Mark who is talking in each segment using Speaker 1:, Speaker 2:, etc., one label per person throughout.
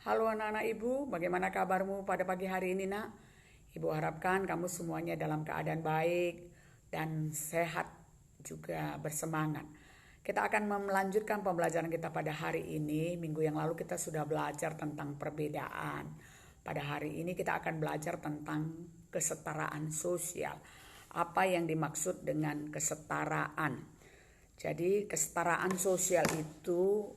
Speaker 1: Halo anak-anak ibu, bagaimana kabarmu pada pagi hari ini nak? Ibu harapkan kamu semuanya dalam keadaan baik dan sehat juga bersemangat. Kita akan melanjutkan pembelajaran kita pada hari ini. Minggu yang lalu kita sudah belajar tentang perbedaan. Pada hari ini kita akan belajar tentang kesetaraan sosial. Apa yang dimaksud dengan kesetaraan? Jadi kesetaraan sosial itu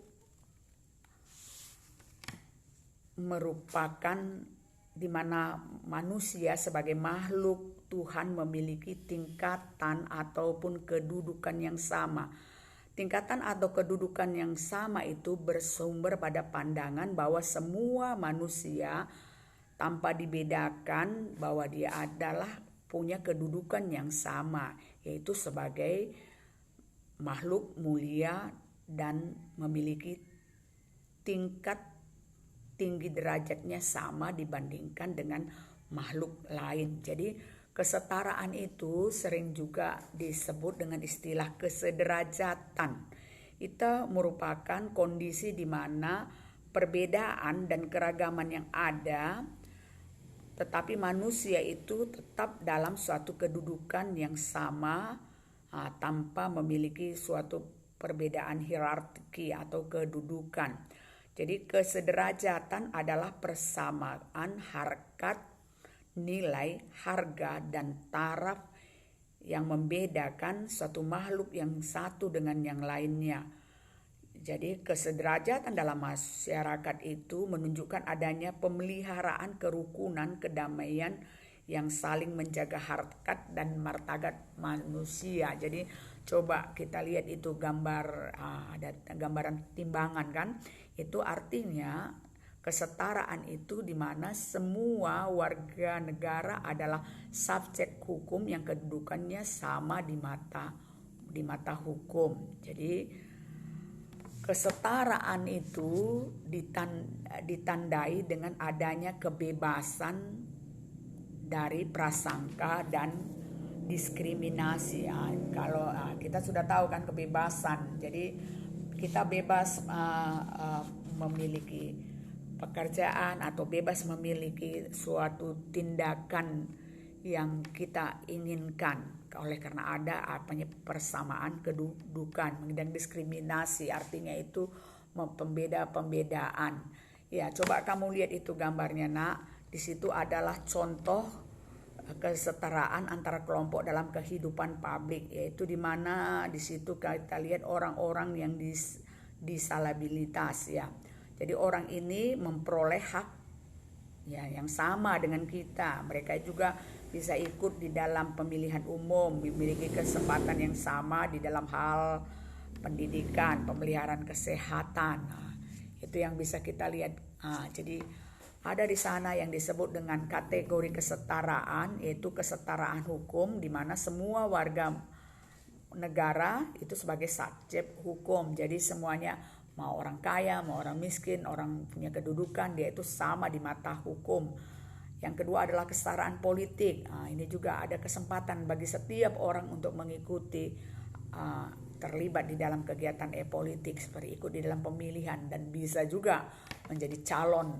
Speaker 1: merupakan di mana manusia sebagai makhluk Tuhan memiliki tingkatan ataupun kedudukan yang sama. Tingkatan atau kedudukan yang sama itu bersumber pada pandangan bahwa semua manusia tanpa dibedakan bahwa dia adalah punya kedudukan yang sama, yaitu sebagai makhluk mulia dan memiliki tingkat tinggi derajatnya sama dibandingkan dengan makhluk lain. Jadi kesetaraan itu sering juga disebut dengan istilah kesederajatan. Itu merupakan kondisi di mana perbedaan dan keragaman yang ada, tetapi manusia itu tetap dalam suatu kedudukan yang sama tanpa memiliki suatu perbedaan hierarki atau kedudukan. Jadi kesederajatan adalah persamaan harkat, nilai, harga, dan taraf yang membedakan suatu makhluk yang satu dengan yang lainnya. Jadi kesederajatan dalam masyarakat itu menunjukkan adanya pemeliharaan kerukunan, kedamaian yang saling menjaga harkat dan martabat manusia. Jadi coba kita lihat itu ada gambaran timbangan kan. Itu artinya kesetaraan itu di mana semua warga negara adalah subjek hukum yang kedudukannya sama di mata hukum. Jadi kesetaraan itu ditandai dengan adanya kebebasan dari prasangka dan diskriminasi. Kalau kita sudah tahu kan kebebasan, jadi kita bebas memiliki pekerjaan atau bebas memiliki suatu tindakan yang kita inginkan oleh karena ada persamaan kedudukan. Dan diskriminasi artinya itu pembedaan. Ya, coba kamu lihat itu gambarnya nak. Di situ adalah contoh kesetaraan antara kelompok dalam kehidupan publik, yaitu di mana di situ kita lihat orang-orang yang disabilitas ya. Jadi orang ini memperoleh hak ya yang sama dengan kita. Mereka juga bisa ikut di dalam pemilihan umum, memiliki kesempatan yang sama di dalam hal pendidikan, pemeliharaan kesehatan. Itu yang bisa kita lihat. Jadi ada di sana yang disebut dengan kategori kesetaraan, yaitu kesetaraan hukum, di mana semua warga negara itu sebagai subjek hukum. Jadi semuanya, mau orang kaya, mau orang miskin, orang punya kedudukan, dia itu sama di mata hukum. Yang kedua adalah kesetaraan politik. Ini juga ada kesempatan bagi setiap orang untuk mengikuti terlibat di dalam kegiatan politik, seperti ikut di dalam pemilihan dan bisa juga menjadi calon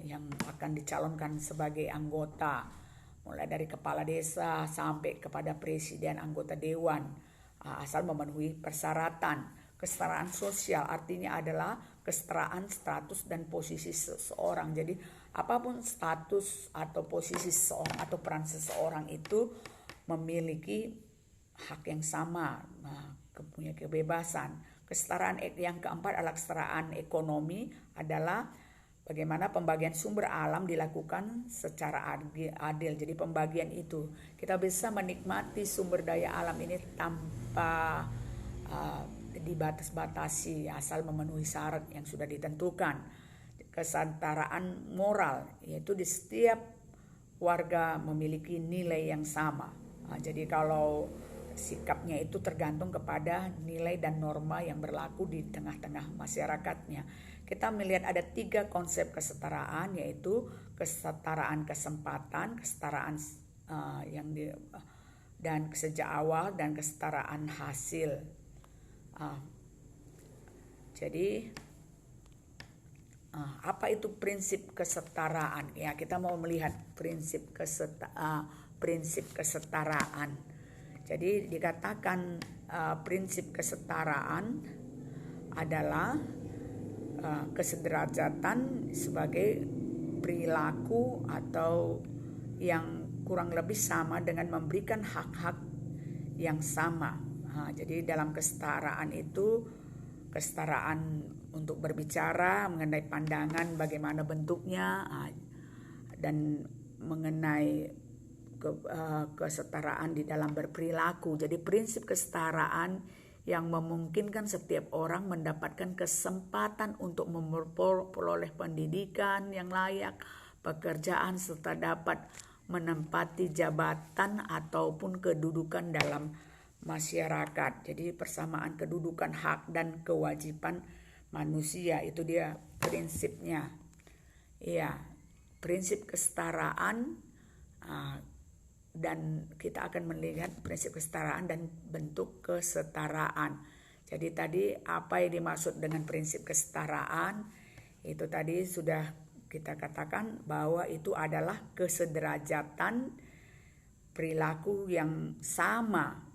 Speaker 1: yang akan dicalonkan sebagai anggota, mulai dari kepala desa sampai kepada presiden, anggota dewan, asal memenuhi persyaratan. Kesetaraan sosial artinya adalah kesetaraan status dan posisi seseorang. Jadi apapun status atau posisi seseorang atau peran seseorang itu memiliki hak yang sama, punya kebebasan. Kesetaraan yang keempat adalah kesetaraan ekonomi, adalah bagaimana pembagian sumber alam dilakukan secara adil. Jadi pembagian itu kita bisa menikmati sumber daya alam ini tanpa dibatas-batasi, asal memenuhi syarat yang sudah ditentukan. Kesetaraan moral, yaitu di setiap warga memiliki nilai yang sama. Jadi kalau sikapnya itu tergantung kepada nilai dan norma yang berlaku di tengah-tengah masyarakatnya. Kita melihat ada 3 konsep kesetaraan, yaitu kesetaraan kesempatan, kesetaraan dan sejak awal, dan kesetaraan hasil. Jadi Apa itu prinsip kesetaraan? Ya, kita mau melihat prinsip kesetaraan. Jadi dikatakan prinsip kesetaraan adalah kesederajatan sebagai perilaku atau yang kurang lebih sama dengan memberikan hak-hak yang sama. Jadi dalam kesetaraan itu, kesetaraan untuk berbicara mengenai pandangan bagaimana bentuknya, dan mengenai kesetaraan di dalam berperilaku. Jadi prinsip kesetaraan yang memungkinkan setiap orang mendapatkan kesempatan untuk memperoleh pendidikan yang layak, pekerjaan, serta dapat menempati jabatan ataupun kedudukan dalam masyarakat. Jadi persamaan kedudukan, hak dan kewajiban manusia, itu dia prinsipnya. Iya, prinsip kesetaraan, dan kita akan melihat prinsip kesetaraan dan bentuk kesetaraan. Jadi tadi apa yang dimaksud dengan prinsip kesetaraan? Itu tadi sudah kita katakan bahwa itu adalah kesederajatan perilaku yang sama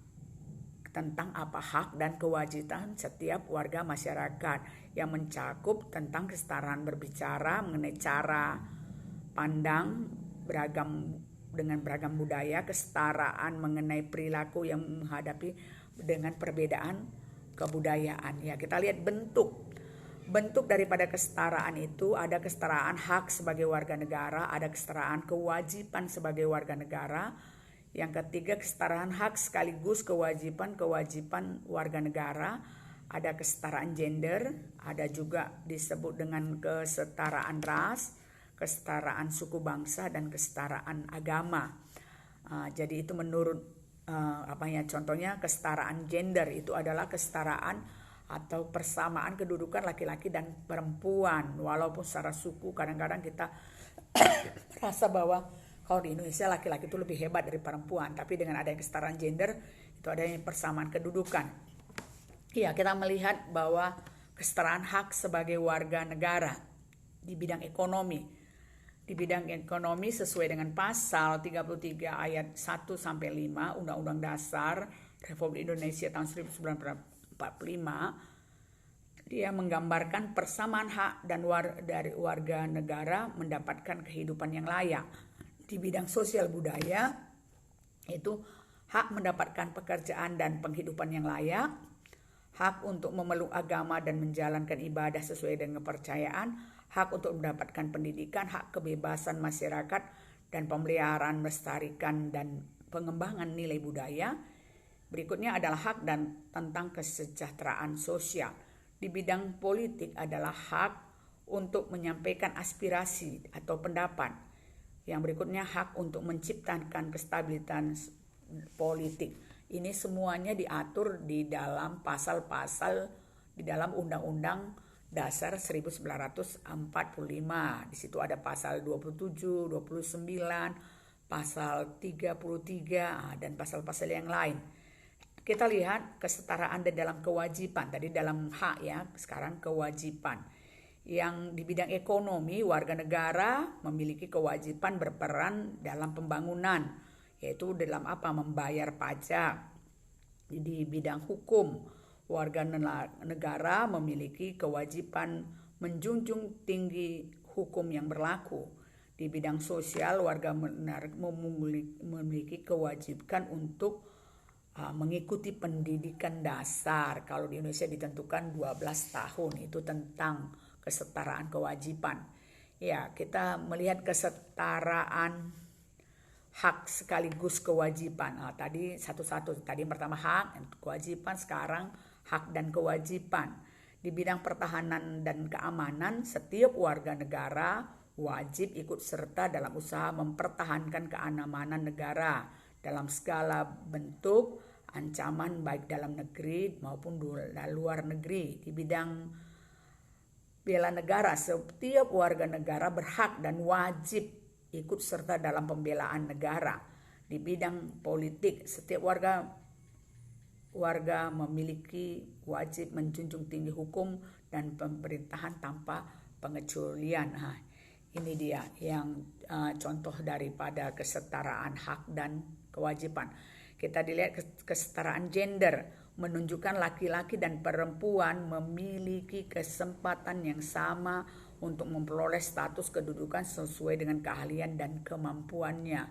Speaker 1: tentang apa hak dan kewajiban setiap warga masyarakat, yang mencakup tentang kesetaraan berbicara mengenai cara pandang dengan beragam budaya, kesetaraan mengenai perilaku yang menghadapi dengan perbedaan kebudayaan. Ya, kita lihat bentuk daripada kesetaraan itu. Ada kesetaraan hak sebagai warga negara, ada kesetaraan kewajiban sebagai warga negara. Yang ketiga, kesetaraan hak sekaligus kewajiban warga negara. Ada kesetaraan gender, ada juga disebut dengan kesetaraan ras, kesetaraan suku bangsa, dan kesetaraan agama. Jadi itu menurut contohnya kesetaraan gender itu adalah kesetaraan atau persamaan kedudukan laki-laki dan perempuan. Walaupun secara suku kadang-kadang kita rasa bahwa kalau di Indonesia laki-laki itu lebih hebat dari perempuan, tapi dengan adanya kesetaraan gender itu adanya persamaan kedudukan. Ya, kita melihat bahwa kesetaraan hak sebagai warga negara di bidang ekonomi. Di bidang ekonomi sesuai dengan pasal 33 ayat 1 sampai 5 Undang-Undang Dasar Republik Indonesia tahun 1945, dia menggambarkan persamaan hak dan dari warga negara mendapatkan kehidupan yang layak. Di bidang sosial budaya itu hak mendapatkan pekerjaan dan penghidupan yang layak, hak untuk memeluk agama dan menjalankan ibadah sesuai dengan kepercayaan, hak untuk mendapatkan pendidikan, hak kebebasan masyarakat, dan pemeliharaan, melestarikan, dan pengembangan nilai budaya. Berikutnya adalah hak dan tentang kesejahteraan sosial. Di bidang politik adalah hak untuk menyampaikan aspirasi atau pendapat. Yang berikutnya hak untuk menciptakan kestabilitas politik. Ini semuanya diatur di dalam pasal-pasal di dalam Undang-Undang Dasar 1945. Di situ ada pasal 27, 29, pasal 33, dan pasal-pasal yang lain. Kita lihat kesetaraan di dalam kewajiban. Tadi dalam hak ya, sekarang kewajiban. Yang di bidang ekonomi, warga negara memiliki kewajiban berperan dalam pembangunan, yaitu dalam membayar pajak. Di bidang hukum, warga negara memiliki kewajiban menjunjung tinggi hukum yang berlaku. Di bidang sosial, warga memiliki kewajiban untuk mengikuti pendidikan dasar. Kalau di Indonesia ditentukan 12 tahun, itu tentang kesetaraan kewajiban. Ya, kita melihat kesetaraan hak sekaligus kewajiban. Tadi satu-satu. Tadi yang pertama hak, kewajiban, sekarang hak dan kewajiban. Di bidang pertahanan dan keamanan, setiap warga negara wajib ikut serta dalam usaha mempertahankan keamanan negara dalam segala bentuk ancaman baik dalam negeri maupun luar negeri. Di bidang bela negara, setiap warga negara berhak dan wajib ikut serta dalam pembelaan negara. Di bidang politik, setiap warga memiliki wajib menjunjung tinggi hukum dan pemerintahan tanpa pengecualian. Ini dia yang contoh daripada kesetaraan hak dan kewajiban. Kita dilihat kesetaraan gender, menunjukkan laki-laki dan perempuan memiliki kesempatan yang sama untuk memperoleh status kedudukan sesuai dengan keahlian dan kemampuannya.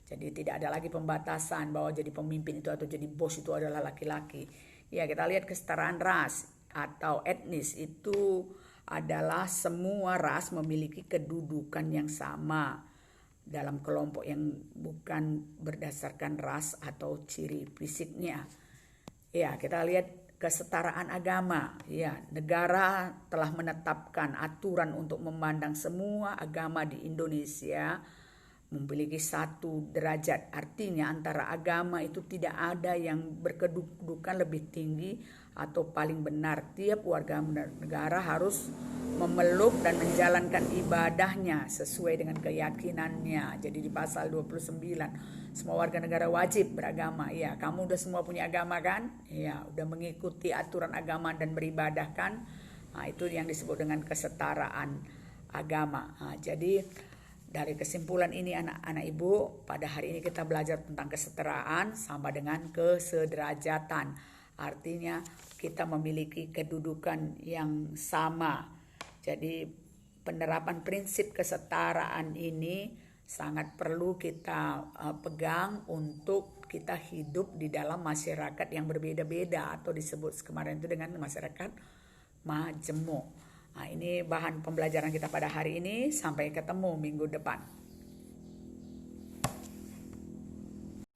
Speaker 1: Jadi tidak ada lagi pembatasan bahwa jadi pemimpin itu atau jadi bos itu adalah laki-laki. Ya, kita lihat kesetaraan ras atau etnis, itu adalah semua ras memiliki kedudukan yang sama dalam kelompok yang bukan berdasarkan ras atau ciri fisiknya. Ya, kita lihat kesetaraan agama. Ya, negara telah menetapkan aturan untuk memandang semua agama di Indonesia memiliki satu derajat. Artinya antara agama itu tidak ada yang berkedudukan lebih tinggi atau paling benar. Tiap warga negara harus memeluk dan menjalankan ibadahnya sesuai dengan keyakinannya. Jadi di pasal 29, semua warga negara wajib beragama. Ya, kamu udah semua punya agama kan? Ya, udah mengikuti aturan agama dan beribadah kan? Itu yang disebut dengan kesetaraan agama. Jadi dari kesimpulan ini anak-anak ibu, pada hari ini kita belajar tentang kesetaraan sama dengan kesederajatan. Artinya kita memiliki kedudukan yang sama. Jadi penerapan prinsip kesetaraan ini sangat perlu kita pegang untuk kita hidup di dalam masyarakat yang berbeda-beda atau disebut kemarin itu dengan masyarakat majemuk. Ini bahan pembelajaran kita pada hari ini. Sampai ketemu minggu depan.